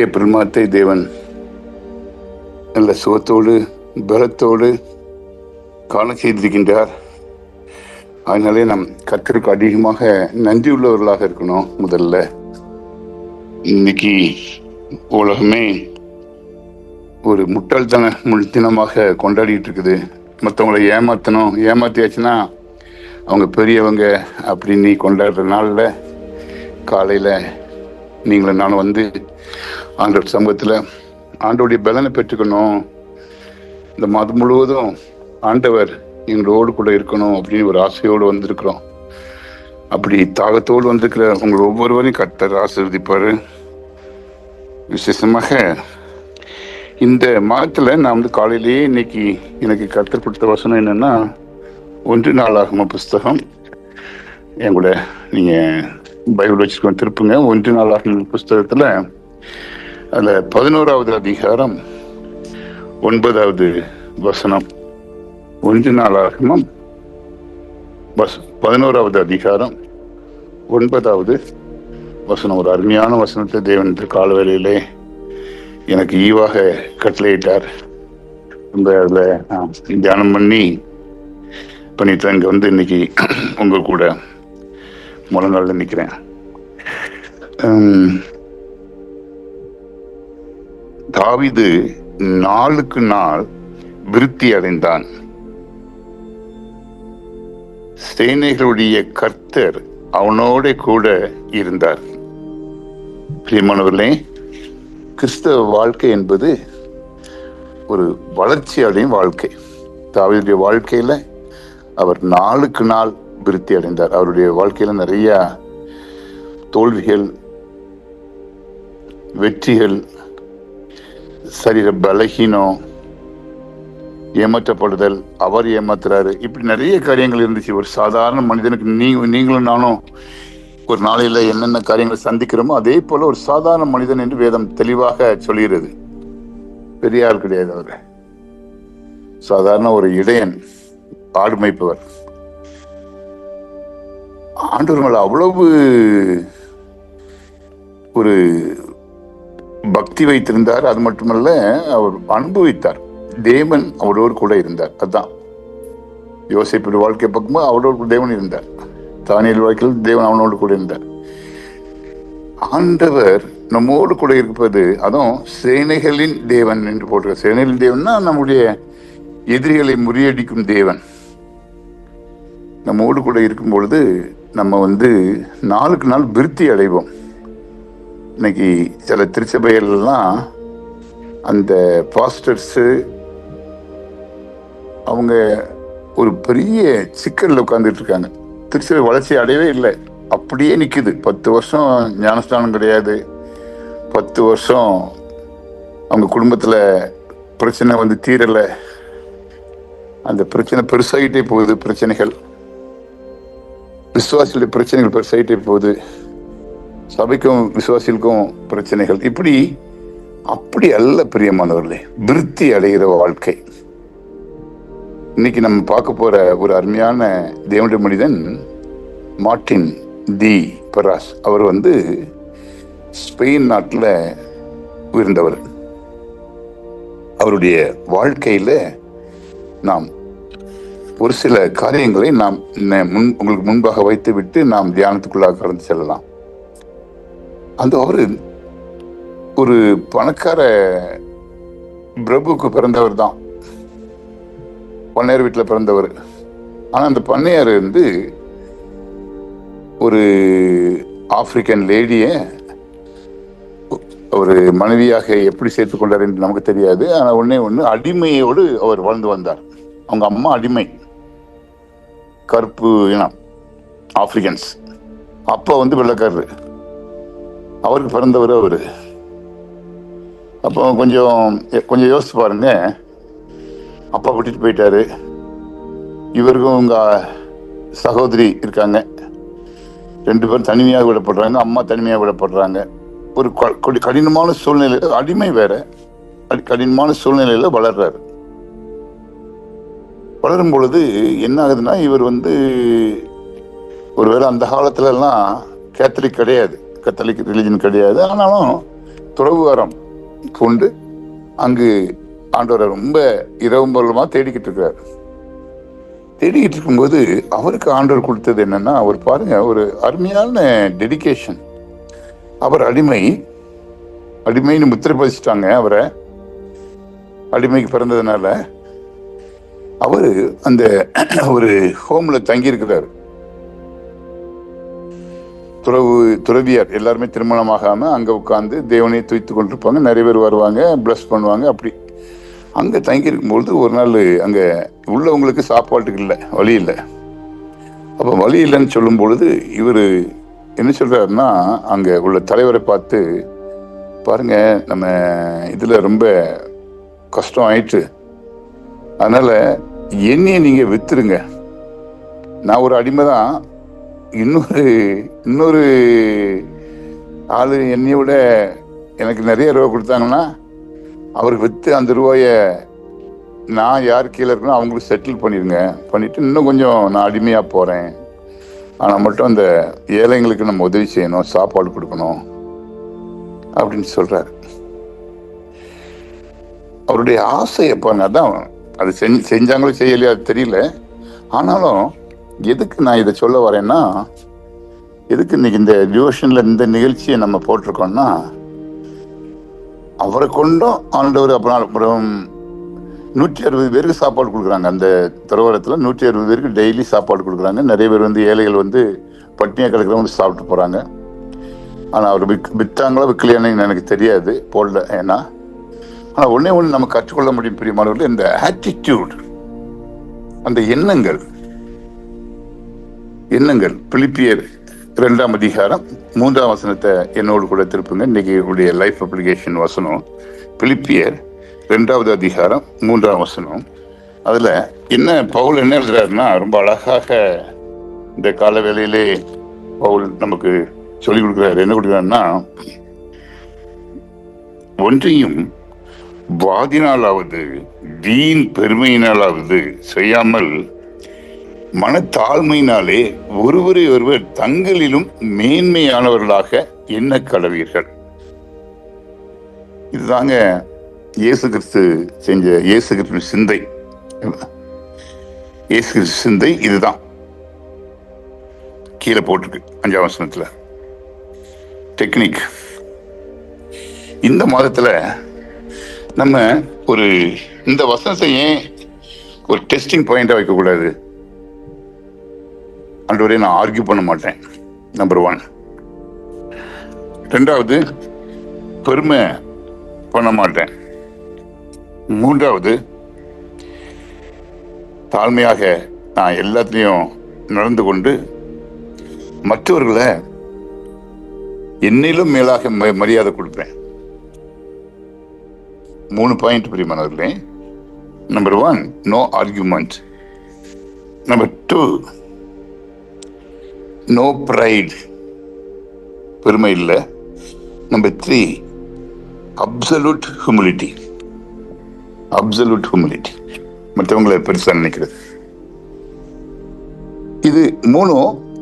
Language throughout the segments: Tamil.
ஏப்ரல் மாதத்தை தேவன் நல்ல சுகத்தோடு பலத்தோடு காண செய்திருக்கின்றார். அதனாலே நாம் கர்த்தருக்கு அதிகமாக நன்றி உள்ளவர்களாக இருக்கணும். முதல்ல இன்னைக்கு உலகமே ஒரு முட்டாள்தன தினமாக கொண்டாடிட்டு இருக்குது. மற்றவங்களை ஏமாத்தியாச்சுன்னா அவங்க பெரியவங்க அப்படின்னு நீ கொண்டாடுற நாளில் காலையில் நீங்களும் நானும் வந்து ஆண்டவர் சமூகத்தில் ஆண்டவருடைய பலனை பெற்றுக்கணும். இந்த மாதம் முழுவதும் ஆண்டவர் எங்களோடு கூட இருக்கணும் அப்படின்னு ஒரு ஆசையோடு வந்திருக்கிறோம். அப்படி தாகத்தோடு வந்திருக்கிற உங்களை ஒவ்வொருவரையும் கர்த்தர் ஆசீர்வதிப்பார். விசேஷமாக இந்த மாதத்தில் நான் வந்து காலையிலேயே இன்னைக்கு எனக்கு கர்த்தர் கொடுத்த வசனம் என்னன்னா, 1 நாளாகம புஸ்தகம் என் கூட நீங்கள் பைபிள் வச்சுக்கோங்க, திருப்புங்க. 1 நாளாகம புஸ்தகத்தில் அதில் 11வது அதிகாரம் 9வது வசனம். 1 நாளாகமம் 11வது அதிகாரம் 9வது வசனம். ஒரு அருமையான வசனத்தை தேவன் காலவேளையிலே எனக்கு ஈவாக கட்டளையிட்டார். அந்த அதில் தியானம் பண்ணிட்டு இங்கே வந்து இன்னைக்கு உங்க கூட முழங்கால நிற்கிறேன். தாவீது நாளுக்கு நாள் விருத்தி அடைந்தான். சேனைகளுடைய கர்த்தர் அவனோட கூட இருந்தார். பிரியமானவர்களே, கிறிஸ்தவ வாழ்க்கை என்பது ஒரு வளர்ச்சி அடையும் வாழ்க்கை. தாவீதுடைய வாழ்க்கையில அவர் நாளுக்கு நாள் விருத்தி அடைந்தார். அவருடைய வாழ்க்கையில நிறைய தோல்விகள், வெற்றிகள், சரீர பலகீனம், ஏமாற்றப்படுதல், அவர் ஏமாத்துறாரு, இப்படி நிறைய காரியங்கள் இருந்துச்சு. ஒரு சாதாரண மனிதனுக்கு நீங்களும் நானும் ஒரு நாளையில என்னென்ன காரியங்களை சந்திக்கிறோமோ அதே போல ஒரு சாதாரண மனிதன் என்று வேதம் தெளிவாக சொல்கிறது. பெரிய ஆள் கிடையாது அவர், சாதாரண ஒரு இடையன், ஆடு மேய்ப்பவர். ஆண்டவர் மேல அவ்வளவு ஒரு பக்தி வைத்திருந்தார். அது மட்டுமல்ல, அவர் அனுபவித்தார். தேவன் அவரோடு கூட இருந்தார். அதுதான் யோசேப்பு வாழ்க்கை பக்கமும் அவரோடு தேவன் இருந்தார். தானியேல் வாழ்க்கையில் தேவன் அவனோடு கூட இருந்தார். ஆண்டவர் நம்மோடு கூட இருப்பது, அதுவும் சேனைகளின் தேவன் என்று போட்டிருக்க. சேனைகளின் தேவன்னா நம்முடைய எதிரிகளை முறியடிக்கும் தேவன் நம்மோடு கூட இருக்கும் பொழுது நம்ம வந்து நாளுக்கு நாள் விருத்தி அடைவோம். இன்னைக்கு சில திருச்சபைகள்லாம் அந்த பாஸ்டர்ஸு அவங்க ஒரு பெரிய சிக்கல்ல உட்கார்ந்துட்டு இருக்காங்க. திருச்சபை வளர்ச்சி அடையவே இல்லை, அப்படியே நிக்குது. 10 வருஷம் ஞானஸ்தானம் கிடையாது, 10 வருஷம் அவங்க குடும்பத்துல பிரச்சனை வந்து தீரலை, அந்த பிரச்சனை பெருசாகிட்டே போகுது. பிரச்சனைகள், விசுவாசிகளுடைய பிரச்சனைகள் பெருசாகிட்டே போகுது. சபைக்கும் விசுவாசிகளுக்கும் பிரச்சனைகள். அப்படி அல்ல பிரியமானவர்களே, விருத்தி அடைகிற வாழ்க்கை. இன்னைக்கு நம்ம பார்க்க போற ஒரு அருமையான தேவனுடைய மனிதன் மார்ட்டின் டி பராஸ். அவர் வந்து ஸ்பெயின் நாட்டில் இருந்தவர். அவருடைய வாழ்க்கையில நாம் ஒரு சில காரியங்களை நாம் உங்களுக்கு முன்பாக வைத்து விட்டு நாம் தியானத்துக்குள்ளாக கடந்து செல்லலாம். அவரு ஒரு பணக்கார பிரபுக்கு பிறந்தவர் தான், பண்ணையார் வீட்டில் பிறந்தவர். ஆனா அந்த பண்ணையார் வந்து ஒரு ஆப்பிரிக்கன் லேடிய ஒரு மனைவியாக எப்படி சேர்த்து கொண்டார் என்று நமக்கு தெரியாது. ஆனா ஒண்ணு அடிமையோடு அவர் வாழ்ந்து வந்தார். அவங்க அம்மா அடிமை, கருப்பு இனம், ஆப்பிரிக்கன்ஸ். அப்பா வந்து வெள்ளைக்காரரு, அவருக்கு பிறந்தவர் அவரு. அப்போ கொஞ்சம் யோசிச்சு பாருங்க. அப்பா விட்டுட்டு போயிட்டாரு. இவருக்கும் உங்க சகோதரி இருக்காங்க, 2 பேரும் தனிமையாக விடப்படுறாங்க. அம்மா தனிமையாக விடப்படுறாங்க. ஒரு கடினமான சூழ்நிலையில, அடிமை வேற, கடினமான சூழ்நிலையில வளர்றாரு. வளரும் பொழுது என்ன ஆகுதுன்னா, இவர் வந்து ஒருவேளை அந்த காலத்துல எல்லாம் கேத்தலிக் கிடையாது, கத்தலிக் ரிலிஜன் கிடையாது. ஆனாலும் துறவுகாரம் கொண்டு அங்கு ஆண்டவரை ரொம்ப இரவு மூலமா தேடிக்கிட்டு இருக்கிறார். தேடிக்கிட்டு இருக்கும்போது அவருக்கு ஆண்டவர் கொடுத்தது என்னன்னா, அவர் பாருங்க ஒரு அருமையான டெடிகேஷன். அவர் அடிமைன்னு முத்திரை பதிச்சுட்டாங்க. அவரை அடிமைக்கு பிறந்ததுனால அவரு அந்த ஒரு ஹோம்ல தங்கி இருக்கிறாரு. துறவியார் எல்லாருமே திருமணமாகாம அங்க உட்கார்ந்து தேவனை துய்த்து கொண்டிருப்பாங்க. நிறைய பேர் வருவாங்க, பிளஸ் பண்ணுவாங்க. அப்படி அங்க தங்கி இருக்கும்பொழுது ஒரு நாள் அங்க உள்ளவங்களுக்கு சாப்பாட்டுக்கு இல்லை, வழி இல்லை. அப்ப வழி இல்லைன்னு சொல்லும் பொழுது இவரு என்ன சொல்றாருன்னா, அங்க உள்ள தலைவரை பார்த்து, பாருங்க நம்ம இதுல ரொம்ப கஷ்டம் ஆயிட்டு, அதனால என்னைய நீங்க வித்துருங்க. நான் ஒரு அடிமை தான். இன்னொரு ஆளு என்னைய விட எனக்கு நிறைய ரூபா கொடுத்தாங்கன்னா அவருக்கு வித்து அந்த ரூபாய நான் யார் கீழே இருக்கணும் அவங்களுக்கு செட்டில் பண்ணிடுங்க. பண்ணிட்டு இன்னும் கொஞ்சம் நான் அடிமையா போறேன். ஆனா மட்டும் அந்த ஏழைங்களுக்கு நம்ம உதவி செய்யணும், சாப்பாடு கொடுக்கணும் அப்படின்னு சொல்றாரு. அவருடைய ஆசை பாருங்க. அதான் அது செஞ்சாங்களோ செய்யலையோ அது தெரியல. ஆனாலும் எதுக்கு நான் இதை சொல்ல வரேன்னா, எதுக்கு இன்னைக்கு இந்த டிவோஷன்ல இந்த நிகழ்ச்சியை நம்ம போட்டிருக்கோம்னா, அவரை கொண்டும் ஆண்டவர் அப்புறம் 160 பேருக்கு சாப்பாடு கொடுக்குறாங்க. அந்த துறவரத்துல 160 பேருக்கு டெய்லி சாப்பாடு கொடுக்குறாங்க. நிறைய பேர் ஏழைகள் பட்டினியா கிடக்கிறவங்க சாப்பிட்டு போறாங்க. ஆனா அவர் வித்தாங்களா விற்கலையான்னு எனக்கு தெரியாது, போடல. ஏன்னா ஆனா ஒண்ணே ஒண்ணு நம்ம கற்றுக்கொள்ள முடியும் பிரியமானவர்கள், இந்த ஆட்டிடியூட், அந்த எண்ணங்கள். பிலிப்பியர் 2ஆம் அதிகாரம் 3ஆம் வசனத்தை என்னோடு கூட திருப்புங்க. இன்னைக்கு உடைய லைஃப் அப்ளிகேஷன் வசனம் பிலிப்பியர் 2ஆவது அதிகாரம் 3ஆம் வசனம். அதுல பவுல் என்ன எழுதுறாருன்னா, ரொம்ப அழகாக இந்த கால வேளையிலே பவுல் நமக்கு சொல்லிக் கொடுக்குறாரு. என்ன கொடுக்குறாருன்னா, ஒன்றையும் வாதினாலாவது வீண் பெருமையினாலாவது செய்யாமல் மனத்தாழ்மையினாலே ஒருவரை ஒருவர் தங்களிலும் மேன்மையானவர்களாக எண்ண கடவீர்கள். இதுதாங்க இயேசு கிறிஸ்து செஞ்ச இயேசு கிறிஸ்து சிந்தை. இயேசு கிறிஸ்து சிந்தை இதுதான். கீழே போட்டிருக்கு 5ஆம் வசனத்துல டெக்னிக். இந்த மாதத்துல நம்ம இந்த வசனத்தை ஏன் ஒரு டெஸ்டிங் பாயிண்டா வைக்க கூடாது? ஆண்டவரே, நான் ஆர்கியூ பண்ண மாட்டேன், நம்பர் 1. 2வது, பெருமை பண்ண மாட்டேன். 3வது, தாழ்மையாக நான் எல்லாத்துலயும் நடந்து கொண்டு மற்றவர்களை என்னிலும் மேலாக மரியாதை கொடுப்பேன். 3 பாயிண்ட் பிரியமானவர்களே. Number 1, no argument. Number 2, no pride, பெருமை இல்லை. Number 3, absolute humility. மற்றவங்களை பெருசா நினைக்கிறது. இது 3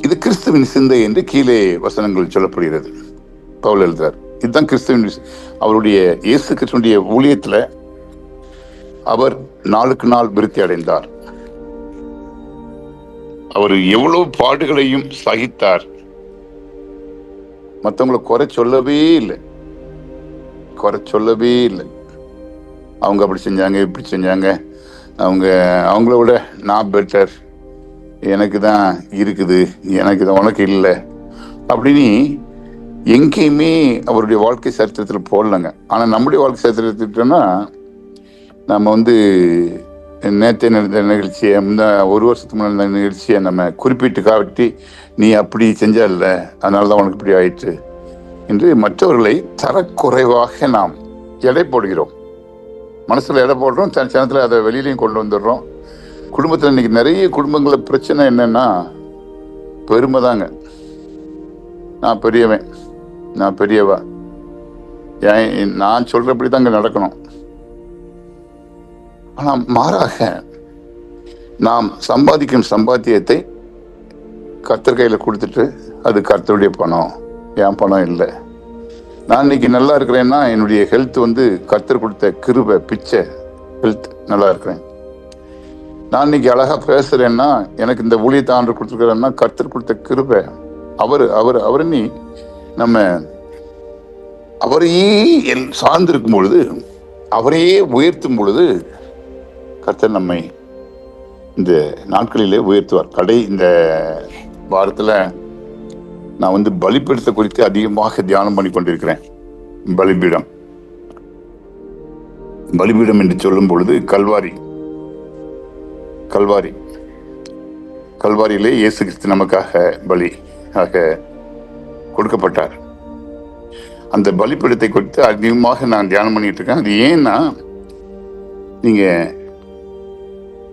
இது கிறிஸ்துவின் சிந்தை என்று கீழே வசனங்கள் சொல்லப்படுகிறது. பவுல் எழுதுறார். இதுதான் கிறிஸ்துவின், அவருடைய இயேசு கிறிஸ்துடைய ஊழியத்துல அவர் நாளுக்கு நாள் விருத்தி அடைந்தார். அவர் எவ்வளவு பாடுகளையும் சகித்தார். மற்றவங்களை குறை சொல்லவே இல்லை. அவங்க அப்படி செஞ்சாங்க, இப்படி செஞ்சாங்க, அவங்கள விட நான் பெட்டர், எனக்கு தான் இருக்குது, எனக்கு தான் உனக்கு இல்லை அப்படின்னு எங்கேயுமே அவருடைய வாழ்க்கை சரித்திரத்தில் போடலங்க. ஆனா நம்முடைய வாழ்க்கை சரித்திரத்திட்டோம்னா, நம்ம நேற்று நடந்த நிகழ்ச்சியை, ஒரு வருஷத்துக்கு முன்னாடி நடந்த நிகழ்ச்சியை நம்ம குறிப்பிட்டு காட்டி, நீ அப்படி செஞ்சல, அதனாலதான் உனக்கு இப்படி ஆயிடுச்சு என்று மற்றவர்களை தரக்குறைவாக நாம் எடை போடுகிறோம். மனசுல எடை போடுறோம், சனத்துல அதை வெளியிலையும் கொண்டு வந்துடுறோம். குடும்பத்துல இன்னைக்கு நிறைய குடும்பங்கள பிரச்சனை என்னன்னா, பெருமை தாங்க. நான் பெரியவன், நான் பெரியவா, நான் சொல்றபடி தாங்க நடக்கணும். ஆனா மாறாக நாம் சம்பாதிக்கும் சம்பாத்தியத்தை கர்த்தர் கையில கொடுத்துட்டு, அது கர்த்தருடைய பணம், என் பணம் இல்லை, நான் இன்னைக்கு நல்லா இருக்கிறேன்னா என்னுடைய ஹெல்த் கர்த்தர் கொடுத்த கிருபை, பிச்சை ஹெல்த், நல்லா இருக்கிறேன். நான் இன்னைக்கு அழகா பேசுறேன்னா எனக்கு இந்த ஊழியத்தை ஆண்டு கொடுத்துருக்கிறேன்னா கர்த்தர் கொடுத்த கிருபை. அவர் நீ நம்ம அவரையே சார்ந்திருக்கும் பொழுது, அவரையே உயர்த்தும் பொழுது கர்த்தர் நம்மை இந்த நாட்களிலே உயர்த்துவார். இந்த வாரத்துல நான் பலிபீடத்தை குறித்து அதிகமாக தியானம் பண்ணி கொண்டிருக்கிறேன். பலிபீடம் என்று சொல்லும் பொழுது கல்வாரியிலே இயேசு கிறிஸ்து நமக்காக பலியாக கொடுக்கப்பட்டார். அந்த பலிபீடத்தை குறித்து அதிகமாக நான் தியானம் பண்ணிட்டு இருக்கேன். அது ஏன்னா, நீங்க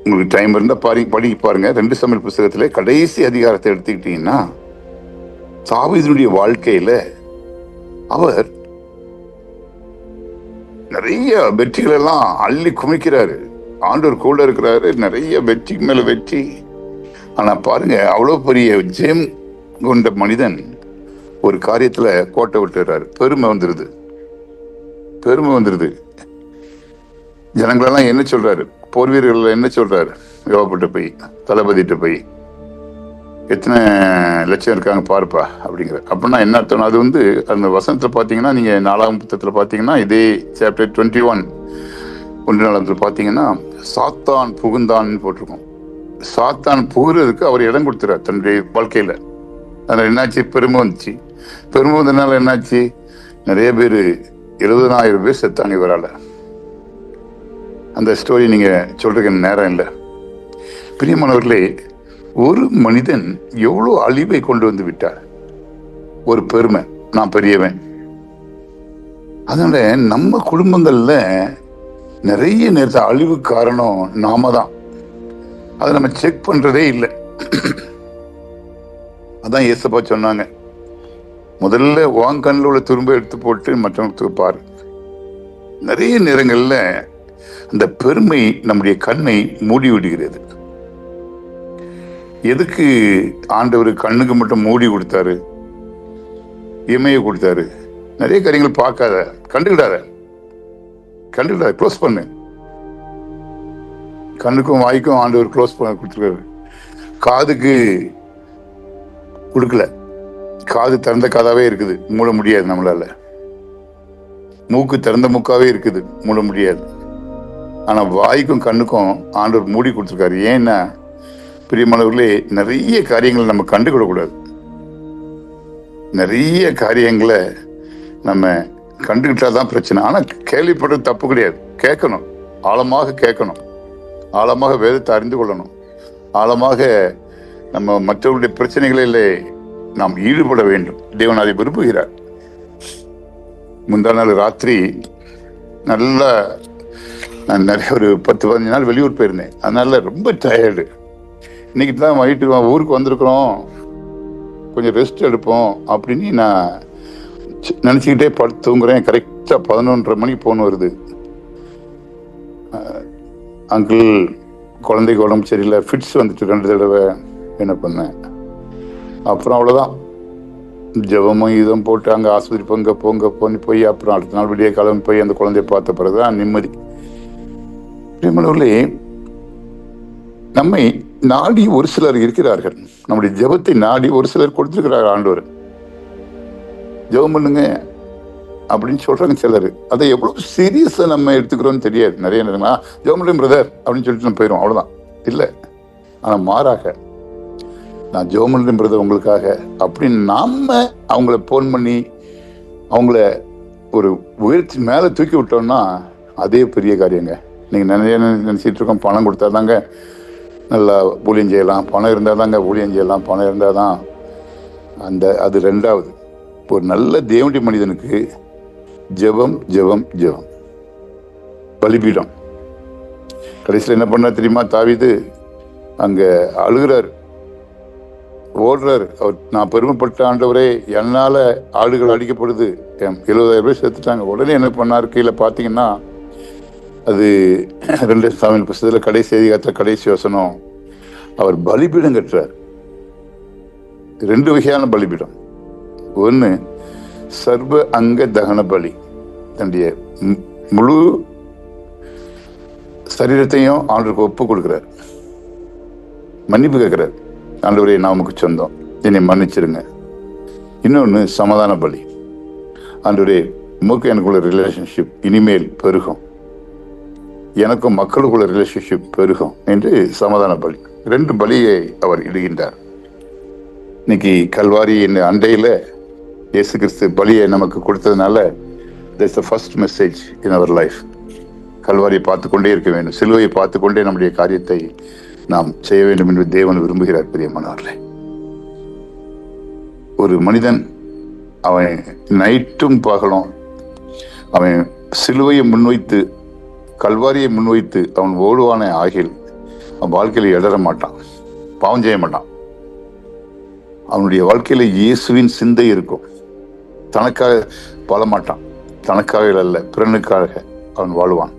உங்களுக்கு டைம் இருந்தா படிக்க பாருங்க. 2 சாமுவேல் புத்தகத்திலே கடைசி அதிகாரத்தை எடுத்துக்கிட்டீங்கன்னா, தாவீதுடைய வாழ்க்கையில அவர் நிறைய வெற்றிகள் எல்லாம் அள்ளி குமிக்கிறாரு. ஆண்டவர் கூட இருக்கிறாரு, நிறைய வெற்றிக்கு மேல வெற்றி. ஆனா பாருங்க, அவ்வளவு பெரிய ஜெயம் கொண்ட மனிதன் ஒரு காரியத்துல கோட்டை விட்டுறாரு. பெருமை வந்துருது. ஜனங்களெல்லாம் என்ன சொல்றாரு, போர் வீரர்கள் என்ன சொல்றாரு, யோவாப்கிட்ட போய், தளபதிட்ட போய், எத்தனை லட்சம் இருக்காங்க பாருப்பா அப்படிங்கிற. அப்படின்னா என்ன அர்த்தம்? அது அந்த வசனத்துல பாத்தீங்கன்னா, நீங்க 4ஆம் புத்தகத்துல பாத்தீங்கன்னா, இதே சாப்டர் 21 1 பாத்தீங்கன்னா, சாத்தான் புகுந்தான்னு போட்டிருக்கோம். சாத்தான் புகுறதுக்கு அவர் இடம் கொடுத்துறார் தன்னுடைய வாழ்க்கையில. அதனால என்னாச்சு? பெருமை வந்துச்சு. பெருமை வந்ததுனால என்னாச்சு? நிறைய பேர் 70,000 பேர் செத்தாங்க இவரால. அந்த ஸ்டோரி நீங்க சொல்றதுக்கு நேரம் இல்லை. பிரியமானவர்களே, ஒரு மனிதன் எவ்வளவு அழிவை கொண்டு வந்து விட்டார். ஒரு பெருமை, நான் பெரியவன். அதனால நம்ம குடும்பங்கள்ல நிறைய நேரத்தை அழிவு காரணம் நாம தான். அதை நம்ம செக் பண்றதே இல்லை. அதான் ஏசப்பா சொன்னாங்க, முதல்ல உன் கண்ணில் உள்ள துரும்ப எடுத்து போட்டு மற்றவங்களுக்கு பாரு. நிறைய நேரங்கள்ல அந்த பெருமை நம்முடைய கண்ணை மூடி விடுகிறது. எதுக்கு ஆண்டவர் கண்ணுக்கு மட்டும் மூடி கொடுத்தாரு, இமையை கொடுத்தாரு? நிறைய காரியங்கள் பார்க்காத, கண்டுக்கிடாத, க்ளோஸ் பண்ணு. கண்ணுக்கும் வாய்க்கும் ஆண்டவர் க்ளோஸ் பண்ண கொடுத்துருக்காரு. காதுக்கு கொடுக்கல, காது திறந்த காதாவே இருக்குது, மூட முடியாது நம்மளால. மூக்கு திறந்த மூக்காவே இருக்குது, மூட முடியாது. ஆனா வாய்க்கும் கண்ணுக்கும் ஆண்டவர் மூடி கொடுத்துருக்காரு. ஏன்னா பிரியமானவர்களே, நிறைய காரியங்களை நம்ம கண்டுக்கிடக்கூடாது. நிறைய காரியங்களை நம்ம கண்டுகிட்டாதான் பிரச்சனை. ஆனா கேள்விப்படுறது தப்பு கிடையாது. கேட்கணும், ஆழமாக கேட்கணும், ஆழமாக வேதத்தை அறிந்து கொள்ளணும், ஆழமாக நம்ம மற்றவர்களுடைய பிரச்சனைகளிலே நாம் ஈடுபட வேண்டும். தேவன் அதை விரும்புகிறார். முந்தா நாள் ராத்திரி நல்லா நான் நிறைய ஒரு 10-15 நாள் வெளியூர் போயிருந்தேன். அதனால ரொம்ப டயர்டு. இன்னைக்கு தான் ஊருக்கு வந்திருக்கிறோம், கொஞ்சம் ரெஸ்ட் எடுப்போம் அப்படின்னு நான் நினச்சிக்கிட்டே படுத்து தூங்குறேன். கரெக்டாக 11:30 மணிக்கு ஃபோன் வருது. அங்கிள், குழந்தைக்கு உடம்பு சரியில்லை, ஃபிட்ஸ் வந்துட்டு 2 தடவை. என்ன பண்ணேன்? அப்புறம் அவ்வளோதான், ஜபமும் இதுவும் போட்டு அங்கே ஆஸ்பத்திரி போங்க போய் அப்புறம் அடுத்த நாள் விடிய கிளம்பி போய் அந்த குழந்தைய பார்த்த பிறகுதான் நிம்மதி. பிரியமானவர்களே, நம்மை நாடி ஒரு சிலர் இருக்கிறார்கள். நம்முடைய ஜெபத்தை நாடி ஒரு சிலர் கொடுத்திருக்கிறார் ஆண்டவர். ஜெபம் பண்ணுங்க அப்படின்னு சொல்றாங்க சிலர். அதை எவ்வளவு சீரியஸா நம்ம எடுத்துக்கிறோம்னு தெரியாது. நிறைய நேரங்களா ஜெபம் பண்ணுறேன் பிரதர் அப்படின்னு சொல்லிட்டு நம்ம போயிடும், அவ்வளவுதான். இல்லை, ஆனா மாறாக, நான் ஜெபம் பண்ணுறேன் பிரதர் உங்களுக்காக அப்படின்னு நாம அவங்கள போன் பண்ணி அவங்கள ஒரு உயர்ச்சி மேல தூக்கி விட்டோம்னா அதே பெரிய காரியங்க. நீங்க நிறைய நினைச்சிட்டு இருக்கோம், பணம் கொடுத்தாதாங்க நல்லா ஊழியம் செய்யலாம், பணம் இருந்தால் தாங்க ஊழியம் செய்யலாம், பணம் இருந்தால் தான் அது ரெண்டாவது. ஒரு நல்ல தேவனுடைய மனிதனுக்கு ஜெபம் ஜெபம் ஜெபம். பலிபீடம். கடைசியில் என்ன பண்ண தெரியுமா? தாவீது அங்க அழுகிறார், ஓடுறாரு. அவர், நான் பெருமைப்பட்ட ஆண்டவரே, என்னால ஆடுகள் அடிக்கப்படுது, 70,000 பேர் செத்துட்டாங்க. உடனே என்ன பண்ணார்? கீழே பார்த்தீங்கன்னா அது 2 சாமுவேல் புத்தகத்தில் கடைசி அதிகாரத்தில் கடைசி வசனம், அவர் பலிபீடம் கட்டுறார். 2 வகையான பலிபீடம். ஒன்று சர்வ அங்க தகன பலி, தன்னுடைய முழு சரீரத்தையும் ஆண்டவருக்கு ஒப்பு கொடுக்கிறார். மன்னிப்பு கேட்கிறார். ஆண்டவரே, நான் உமக்கு சொந்தம், என்னை மன்னிச்சிருங்க. இன்னொன்று சமாதான பலி. ஆண்டவரே, உமக்கு எனக்குள்ள ரிலேஷன்ஷிப் இனிமேல் பெருகும், எனக்கும் மக்களுக்குள்ள ரிலேஷன்ஷிப் பெருகும் என்று சமாதான பலி. 2 பலியை அவர் இடுகின்றார். இன்னைக்கு கல்வாரி அண்டையில இயேசு கிறிஸ்து பலியை நமக்கு கொடுத்ததுனால that's the first message in our life. கல்வாரியை பார்த்து கொண்டே இருக்க வேண்டும், சிலுவையை பார்த்து கொண்டே நம்முடைய காரியத்தை நாம் செய்ய வேண்டும் என்று தேவன் விரும்புகிறார். பிரியமானவர்களே, ஒரு மனிதன் அவன் நைட்டும் பகலும் அவன் சிலுவையை முன்வைத்து கல்வாரியை முன்வைத்து அவன் ஓடுவானே ஆகில் அவன் வாழ்க்கையில இடற மாட்டான், பாவம் செய்ய மாட்டான். அவனுடைய வாழ்க்கையில இயேசுவின் சிந்தை இருக்கும். தனக்காக வாழ மாட்டான், தனக்காக அல்ல, பிறனுக்காக அவன் வாழுவான்.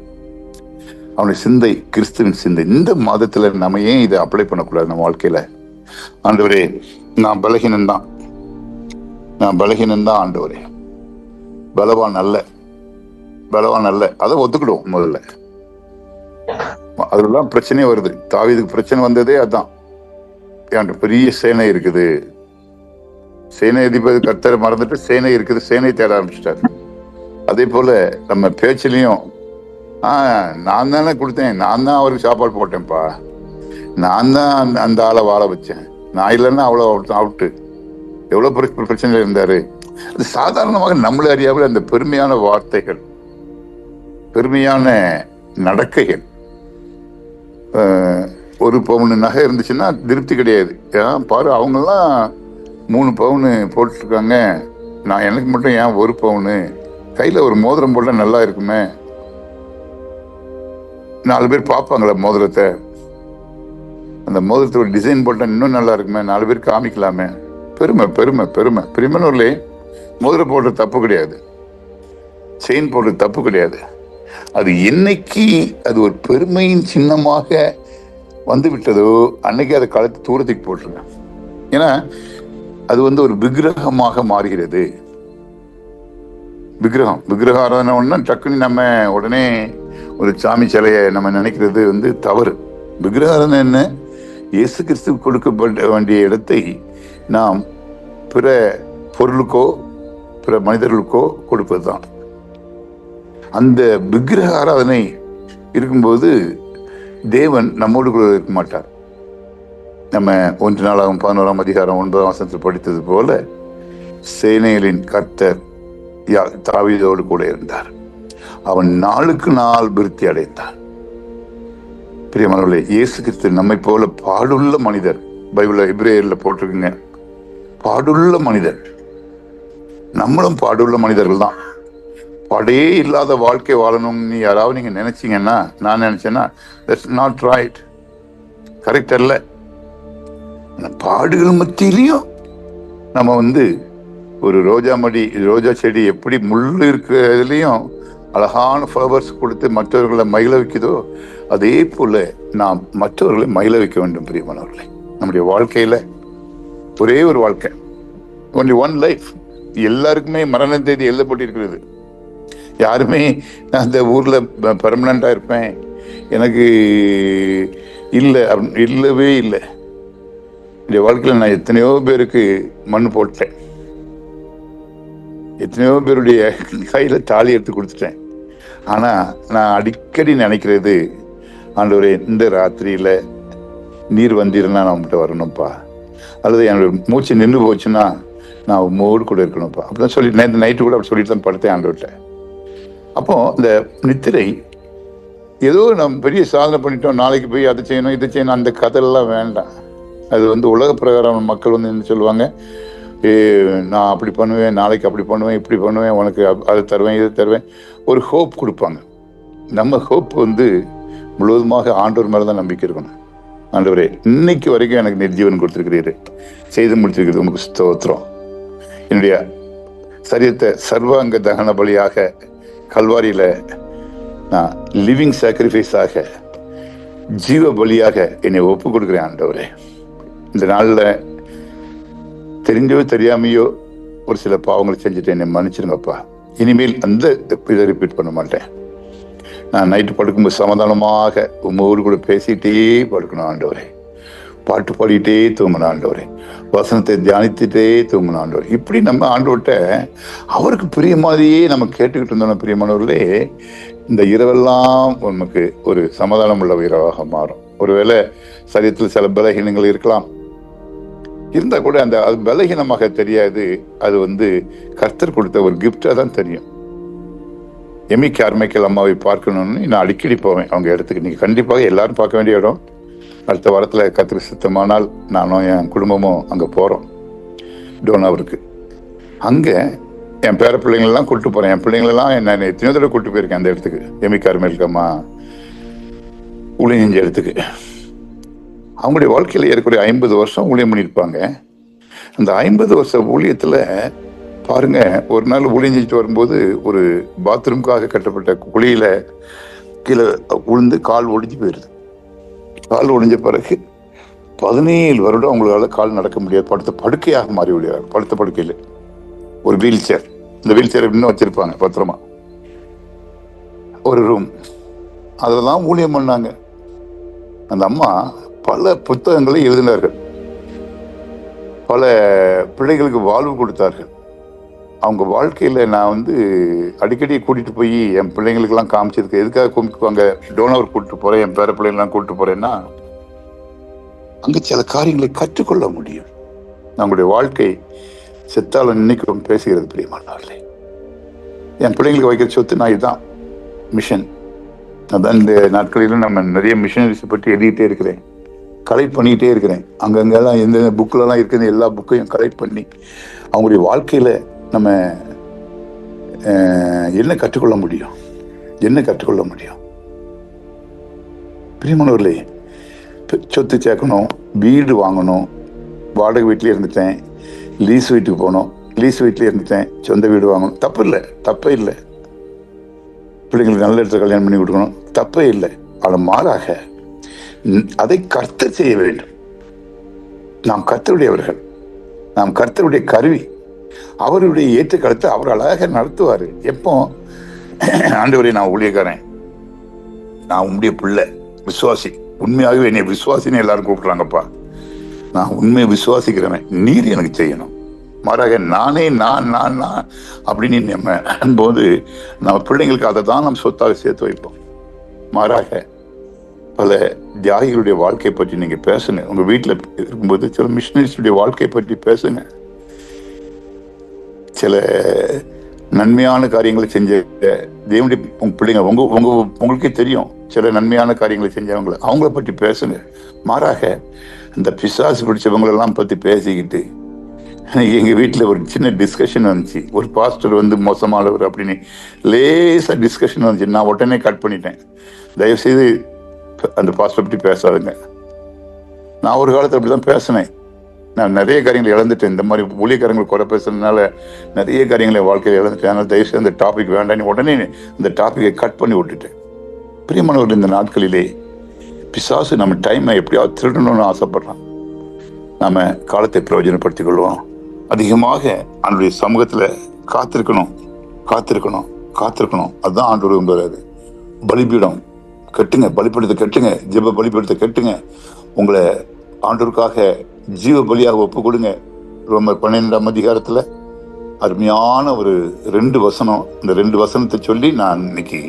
அவனுடைய சிந்தை கிறிஸ்துவின் சிந்தை. இந்த மாதத்துல நம்ம ஏன் இதை அப்ளை பண்ணக்கூடாது நம்ம வாழ்க்கையில? ஆண்டவரே, நான் பலகீனன்தான், நான் பலகீனன்தான் ஆண்டவரே, பலவான் அல்ல, பலவான் அல்ல. அதை ஒத்துக்கிடுவோம் முதல்ல. அதுலாம் பிரச்சனையே வருது. தாவீதுக்கு பிரச்சனை வந்ததே அதான். என்கிட்ட பெரிய சேனை இருக்குது, சேனை அதிபதி கர்த்தரை மறந்துட்டு சேனை இருக்குது, சேனை தேட ஆரம்பிச்சிட்டாரு. அதே போல நம்ம பேச்சிலையும் நான் தானே கொடுத்தேன், நான் தான் அவருக்கு சாப்பாடு போட்டேன்ப்பா, நான் தான் அந்த ஆளை வாழ வச்சேன், நான் இல்லைன்னா அவ்வளோ அவுட்டு, எவ்வளோ பிரச்சனையில இருந்தாரு. அது சாதாரணமாக நம்மளே அறியாமல் அந்த பெருமையான வார்த்தைகள், பெருமையான நடக்கைகள். 1 பவுன் நகை இருந்துச்சுன்னா திருப்தி கிடையாது. பாரு, அவங்கெல்லாம் 3 பவுன் போட்டுருக்காங்க, நான் எனக்கு மட்டும் ஏன் 1 பவுன்? கையில் ஒரு மோதிரம் போட்டால் நல்லா இருக்குமே, 4 பேர் பார்ப்பாங்களே மோதிரத்தை, அந்த மோதிரத்தை ஒரு டிசைன் போட்டால் இன்னும் நல்லா இருக்குமே, 4 பேர் காமிக்கலாமே. பெருமை பெருமை பெருமை. பிரிமனூர்லே மோதிரம் போடுறது தப்பு கிடையாது, செயின் போடுறது தப்பு கிடையாது. அது என்னைக்கு அது ஒரு பெருமையின் சின்னமாக வந்து விட்டதோ அன்னைக்கு அதை கலத்து தூரத்துக்கு போட்டுருங்க. ஏன்னா அது ஒரு விக்கிரகமாக மாறுகிறது. விக்கிரக ஆராதனை டக்குன்னு நம்ம உடனே ஒரு சாமி சிலையை நம்ம நினைக்கிறது தவறு. விக்கிரக ஆராதனை என்ன? இயேசு கிறிஸ்து கொடுக்கப்பட வேண்டிய இடத்தை நாம் பிற பொருளுக்கோ பிற மனிதர்களுக்கோ கொடுப்பது தான். அந்த விக்கிரக ஆராதனை இருக்கும்போது தேவன் நம்மோடு கூட இருக்க மாட்டார். நம்ம 1 நாளாகும் 11ஆம் அதிகாரம் 9ஆம் வசனத்தில் படித்தது போல சேனைகளின் கர்த்தர் தாவீதோடு கூட இருந்தார், அவன் நாளுக்கு நாள் விருத்தி அடைந்தான். பிரியமானவர்களே, இயேசு கிறிஸ்து நம்மை போல பாடுள்ள மனிதர். பைபிள்ல எபிரேயர்ல போட்டிருக்குங்க, பாடுள்ள மனிதர். நம்மளும் பாடுள்ள மனிதர்கள் தான். பாடையே இல்லாத வாழ்க்கை வாழணும்னு யாராவது நீங்க நினைச்சீங்கன்னா, நான் நினைச்சேன்னா தட்ஸ் நாட் ரைட், கரெக்ட் அல்ல. பாடுகள் மத்தியிலையும் நம்ம ஒரு ரோஜா செடி எப்படி முள்ளு இருக்கிறதுலையும் அழகான ஃப்ளவர்ஸ் கொடுத்து மற்றவர்களை மகிழ வைக்குதோ, அதே போல நாம் மற்றவர்களை மகிழ வைக்க வேண்டும். பிரியமானவர்களே, நம்முடைய வாழ்க்கையில ஒரே ஒரு வாழ்க்கை, only one life. எல்லாருக்குமே மரண தேதி எழுதப்பட்டிருக்கிறது. யாருமே நான் அந்த ஊர்ல பெர்மனண்டா இருப்பேன் எனக்கு இல்லவே இல்லை. இந்த வாழ்க்கையில நான் எத்தனையோ பேருக்கு மண் போட்டேன், எத்தனையோ பேருடைய கையில தாலி எடுத்து கொடுத்துட்டேன். ஆனா நான் அடிக்கடி நினைக்கிறது, ஆண்டவரே, இந்த ராத்திரியில நீர் வந்தீர்னா நான் உங்கள்கிட்ட வரணும்ப்பா, அல்லது என்னோட மூச்சு நின்று போச்சுன்னா நான் உம்மோடு கூட இருக்கணும்ப்பா. அப்படிதான் சொல்லி நேற்று நைட்டு கூட அப்படி சொல்லிட்டு தான் படுத்தேன் ஆண்டவர்கிட்ட. அப்போ இந்த நித்திரை ஏதோ நம்ம பெரிய சாதனை பண்ணிட்டோம், நாளைக்கு போய் அதை செய்யணும் இதை செய்யணும், அந்த கதையெல்லாம் வேண்டாம். அது உலக பிரகாரம் மக்கள் என்ன சொல்லுவாங்க, நான் அப்படி பண்ணுவேன், நாளைக்கு அப்படி பண்ணுவேன், இப்படி பண்ணுவேன், உனக்கு அதை தருவேன், இதை தருவேன், ஒரு ஹோப் கொடுப்பாங்க. நம்ம ஹோப் முழுவதுமாக ஆண்டவர் மேலதான் நம்பிக்கை இருக்கணும். ஆண்டவரே, இன்னைக்கு வரைக்கும் எனக்கு நிர்ஜீவன் கொடுத்திருக்கிறீரு, செய்து முடிச்சிருக்கிறது உங்களுக்கு ஸ்தோத்திரம். என்னுடைய சரீரத்தை சர்வாங்க தகன பலியாக கல்வாரியில நான் லிவிங் சாக்ரிஃபைஸாக, ஜீவ பலியாக என்னை ஒப்பு கொடுக்குறேன். ஆண்டவரே, இந்த நாள்ல தெரிஞ்சோ தெரியாமையோ ஒரு சில பாவங்களை செஞ்சுட்டு என்னை மன்னிச்சிருங்கப்பா, இனிமேல் அந்த இதை ரிப்பீட் பண்ண மாட்டேன். நான் நைட்டு படுக்கும்போது சமாதானமாக உம்மோடு கூட பேசிட்டே படுக்கணும் ஆண்டவரே, பாட்டு பாடிட்டே தூங்கணும் ஆண்டவரே, வசனத்தை தியானித்துட்டே தூங்கணும் ஆண்டவர். இப்படி நம்ம ஆண்டவர்கிட்ட அவருக்கு பிரிய மாதிரியே நம்ம கேட்டுக்கிட்டு இருந்தோம். பிரியமானவர்களே, இந்த இரவெல்லாம் நமக்கு ஒரு சமாதானம் உள்ள இரவாக மாறும். ஒருவேளை சரீரத்தில் சில பலகீனங்கள் இருக்கலாம், இருந்தா கூட அந்த அது பலகீனமாக தெரியாது. அது கர்த்தர் கொடுத்த ஒரு கிஃப்டா தான் தெரியும். எமி கார்மைக்கல் அம்மாவை பார்க்கணும்னு நான் அடிக்கடி போவேன் அவங்க இடத்துக்கு. நீங்க கண்டிப்பாக எல்லாரும் பார்க்க வேண்டிய இடம். அடுத்த வாரத்துல கர்த்தருக்கு சித்தமானால் நானும் என் குடும்பமும் அங்க போறோம், டோனாவூருக்கு. அங்க என் பேர பிள்ளைங்களெல்லாம் கூப்பிட்டு போறேன். என் பிள்ளைங்களெல்லாம் நான் எத்தனையோ தடவை கூப்பிட்டு போயிருக்கேன் அந்த இடத்துக்கு, எமி கார்மைக்கல் அம்மா ஊழியம் செஞ்ச இடத்துக்கு. அவங்களுடைய வாழ்க்கையில ஏற்கனவே 50 வருஷம் ஊழியம் பண்ணியிருப்பாங்க. அந்த 50 வருஷ ஊழியத்துல பாருங்க, ஒரு நாள் ஊழியம் செஞ்சுட்டு வரும்போது ஒரு பாத்ரூமுக்காக கட்டப்பட்ட குழியில கீழே உளுந்து கால் ஒடிஞ்சு போயிருது. கால் ஒடிஞ்ச பிறகு 17 வருடம் அவங்களால கால் நடக்க முடியாது, படுத்த படுக்கையாக மாறி விடுவார். படுத்த படுக்கையில் ஒரு வீல் சேர், இந்த வீல் சேர் இன்னும் வச்சிருப்பாங்க பத்திரமா, ஒரு ரூம், அதெல்லாம் ஊழியம் பண்ணாங்க. அந்த அம்மா பல புத்தகங்களை எழுதினார்கள், பல பிள்ளைகளுக்கு வாழ்வு கொடுத்தார்கள். அவங்க வாழ்க்கையில நான் அடிக்கடி கூட்டிட்டு போய் என் பிள்ளைங்களுக்கு எல்லாம் காமிச்சதுக்கு எதுக்காக கூப்பிட்டுவாங்க, டோனவர் கூப்பிட்டு போறேன், என் பேர பிள்ளைங்களாம் கூப்பிட்டு போறேன்னா அங்க சில காரியங்களை கற்றுக்கொள்ள முடியும். நம்முடைய வாழ்க்கை செத்தாலும் இன்னைக்கு பேசுகிறது பிரியமானவர்களே. என் பிள்ளைங்களுக்கு வைக்கிற சொத்து நான் இதுதான் மிஷன். அதான் இந்த நாட்களிலும் நம்ம நிறைய மிஷனரிஸ் பற்றி எழுதிட்டே இருக்கிறேன், கலெக்ட் பண்ணிக்கிட்டே இருக்கிறேன். அங்கங்கெல்லாம் எந்தெந்த புக்கிலலாம் இருக்குது எல்லா புக்கையும் கலெக்ட் பண்ணி அவங்களுடைய வாழ்க்கையில நம்ம என்ன கற்றுக்கொள்ள முடியும், என்ன கற்றுக்கொள்ள முடியும். பிரியமானவர்களே, சொத்து சேர்க்கணும், வீடு வாங்கணும், வாடகை வீட்டிலே இருந்துட்டேன், லீஸ் வீட்டுக்கு போனோம், லீஸ் வீட்டிலே இருந்துட்டேன், சொந்த வீடு வாங்கணும், தப்பு இல்லை, தப்பே இல்லை. பிள்ளைங்களுக்கு நல்ல இடத்துல கல்யாணம் பண்ணி கொடுக்கணும், தப்பே இல்லை. ஆனால் மாறாக அதை கர்த்தர் செய்ய வேண்டும். நாம் கர்த்தருடையவர்கள், நாம் கர்த்தருடைய கருவி. அவருடைய ஏற்ற கருத்தை அவர் அழகாக நடத்துவாரு. எப்போ ஆண்டவரே நான் ஊழியக்காரன், நான் உன்னுடைய பிள்ளை, விசுவாசி, உண்மையாகவே என்னை விசுவாசின்னு எல்லாரும் கூப்பிடுறாங்கப்பா, நான் உண்மையை விசுவாசிக்கிறவன், நீர் எனக்கு செய்யணும். மாறாக நானே நான் நான் நான் அப்படின்னு நம்ம போது நம்ம பிள்ளைங்களுக்கு அதை தான் நம்ம சொத்தாக சேர்த்து வைப்போம். மாறாக பல தியாகிகளுடைய வாழ்க்கை பற்றி நீங்க பேசுங்க. உங்க வீட்டில் இருக்கும்போது சில மிஷனரிஸுடைய வாழ்க்கை பற்றி பேசுங்க. சில நன்மையான காரியங்களை செஞ்ச தேவனுடைய பிள்ளைங்க உங்களுக்கே தெரியும், சில நன்மையான காரியங்களை செஞ்சவங்களை அவங்கள பற்றி பேசுங்க. மாறாக இந்த பிசாசு பிடிச்சவங்களெல்லாம் பற்றி பேசிக்கிட்டு, எங்க வீட்டில் ஒரு சின்ன டிஸ்கஷன் வந்துச்சு, ஒரு பாஸ்டர் மோசமானவர் அப்படின்னு லேசா டிஸ்கஷன் வந்துச்சு. நான் உடனே கட் பண்ணிட்டேன். தயவுசெய்து அந்த பாஸ்டர் பற்றி பேசாதுங்க. நான் ஒரு காலத்தில் அப்படிதான் பேசினேன். நான் நிறைய காரியங்களை இழந்துட்டேன். இந்த மாதிரி ஊழியக்காரங்கள் குறை பேசுறதுனால நிறைய காரியங்களை வாழ்க்கையில் இழந்துட்டேன். அதனால தயவுசெய்து அந்த டாபிக் வேண்டாம், உடனே இந்த டாப்பிக்கை கட் பண்ணி விட்டுட்டேன். பிரியமானவர்கள், இந்த நாட்களிலே பிசாசு நம்ம டைமை எப்படியாவது திருடணும்னு ஆசைப்படுறான். நாம காலத்தை பிரயோஜனப்படுத்திக் கொள்வோம். அதிகமாக அவனுடைய சமூகத்துல காத்திருக்கணும், காத்திருக்கணும், காத்திருக்கணும். அதுதான் ஆண்டவர் விரும்புறாரு. பலிபீடம் கட்டுங்க, பலிபீடத்தை கட்டுங்க, ஜெப பலிபீடத்தை கட்டுங்க. உங்களை ஆண்டவருக்காக ஜீவ பலியாக ஒப்பு கொடுங்க. ரோமர் 12ஆம் அதிகாரத்துல அருமையான ஒரு 2 வசனம், இந்த 2 வசனத்தை சொல்லி நான் இன்னைக்கு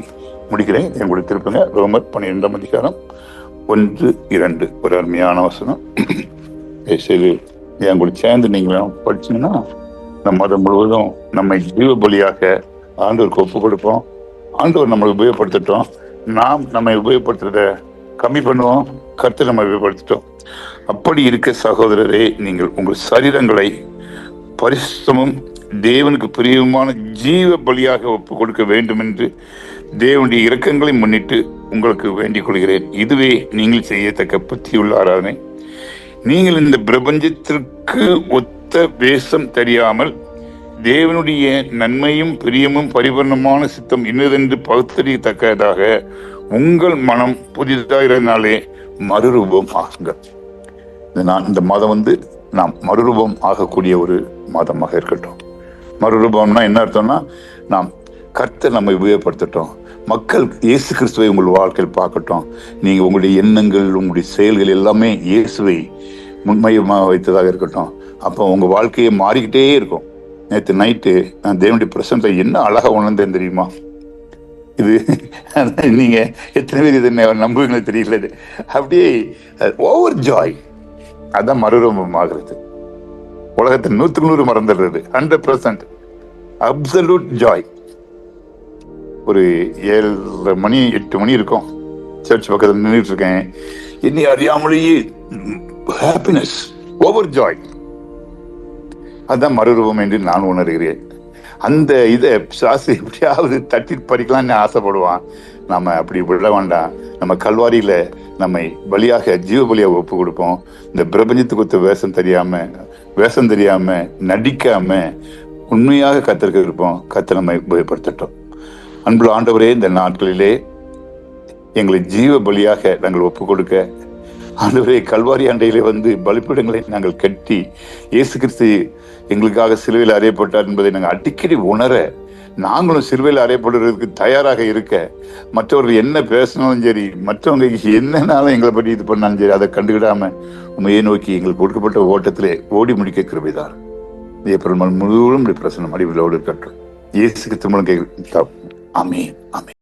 முடிக்கிறேன். எங்களுக்கு திருப்புங்க. ரோமர் 12ஆம் அதிகாரம் 1-2 ஒரு அருமையான வசனம். சரி, என் கூட சேர்ந்து நீங்க படிச்சீங்கன்னா நம்ம மதம் முழுவதும் நம்மை ஜீவ பலியாக ஆண்டவருக்கு ஒப்பு கொடுப்போம். ஆண்டவர் நம்மளை உபயோகப்படுத்திட்டோம், நாம் நம்மை உபயோகப்படுத்துறத கம்மி பண்ணுவோம், கர்த்தர் நம்ம உபயோகப்படுத்திட்டோம். அப்படி இருக்க சகோதரரே, நீங்கள் உங்கள் சரீரங்களை பரிசுத்தமும் தேவனுக்கு பிரியமான ஜீவ பலியாக ஒப்பு கொடுக்க வேண்டும் என்று தேவனுடைய இரக்கங்களை முன்னிட்டு உங்களுக்கு வேண்டிக் கொள்கிறேன். இதுவே நீங்கள் செய்யத்தக்க புத்தியுள்ள ஆராதனை. நீங்கள் இந்த பிரபஞ்சத்திற்கு ஒத்த வேஷம் தெரியாமல் தேவனுடைய நன்மையும் பிரியமும் பரிபூர்ணமான சித்தம் இன்னதென்று பகுத்தறியத்தக்கதாக உங்கள் மனம் புதிதாயிரனாலே மறுரூபம் ஆகுங்கள். இந்த மாதம் நாம் மறுரூபம் ஆகக்கூடிய ஒரு மாதமாக இருக்கட்டும். மறுரூபம்னா என்ன அர்த்தம்னா, நாம் கர்த்தர் நம்மை உபயோகப்படுத்தட்டும், மக்கள் இயேசு கிறிஸ்துவை உங்கள் வாழ்க்கையில் பார்க்கட்டும், நீங்க உங்களுடைய எண்ணங்கள், உங்களுடைய செயல்கள் எல்லாமே இயேசுவை முன்மையமாக வைத்ததாக இருக்கட்டும். அப்போ உங்க வாழ்க்கையை மாறிக்கிட்டே இருக்கும். நேற்று நைட்டு நான் தேவனுடைய பிரசன்னை என்ன அழகா உணர்ந்தேன் தெரியுமா? இது நீங்க எத்தனை பேர் இதை நம்புவீங்களோ தெரியல. அப்படியே ஓவர் ஜாய், அதான் மறுரூபம் ஆகிறது. உலகத்தில் 100% மறந்துடுறது, 100% அப்சல்யூட் ஜாய். ஒரு 7:30 மணி 8 மணி இருக்கும், சர்ச் பக்கத்தில் நின்றுட்டு இருக்கேன். என்னை அறியாமலேயே ஹாப்பினஸ், ஓவர் ஜாய். அதுதான் மறுரூபம் என்று நான் உணர்கிறேன். அந்த இதை சாஸ்திரி எப்படியாவது தட்டி பறிக்கலாம்னு ஆசைப்படுவான். நம்ம அப்படி விட வேண்டாம். நம்ம கல்வாரியில நம்மை பலியாக, ஜீவ பலியாக ஒப்பு கொடுப்போம். இந்த பிரபஞ்சத்துக்கு வேஷம் தெரியாம நடிக்காம உண்மையாக கர்த்தருக்கு இருப்போம். கர்த்தர் நம்மை உபயோகப்படுத்தட்டும். அன்புள்ள ஆண்டவரே, இந்த நாட்களிலே எங்களை ஜீவ பலியாக நாங்கள் ஒப்பு கொடுக்க, ஆண்டவரே, கல்வாரி அண்டையிலே வந்து பலிப்பீடங்களை நாங்கள் கட்டி, இயேசு கிறிஸ்து எங்களுக்காக சிலுவையில் அறையப்பட்டார் என்பதை நாங்கள் அடிக்கடி உணர, நாங்களும் சிலுவையில் அறையப்படுறதுக்கு தயாராக இருக்க, மற்றவர்கள் என்ன பேசினாலும் சரி, மற்றவங்க என்னன்னாலும் எங்களை பற்றி இது பண்ணாலும் சரி, அதை கண்டுக்கிடாம உண்மையை நோக்கி எங்களுக்கு கொடுக்கப்பட்ட ஓட்டத்திலே ஓடி முடிக்க கிருபைதான். ஏப்ரல் முழுவதும் பிரசனம் அடிவிலோடு இருக்கட்டும். இயேசுக்கு திருமணம் கேட்க. ஆமென், ஆமென்.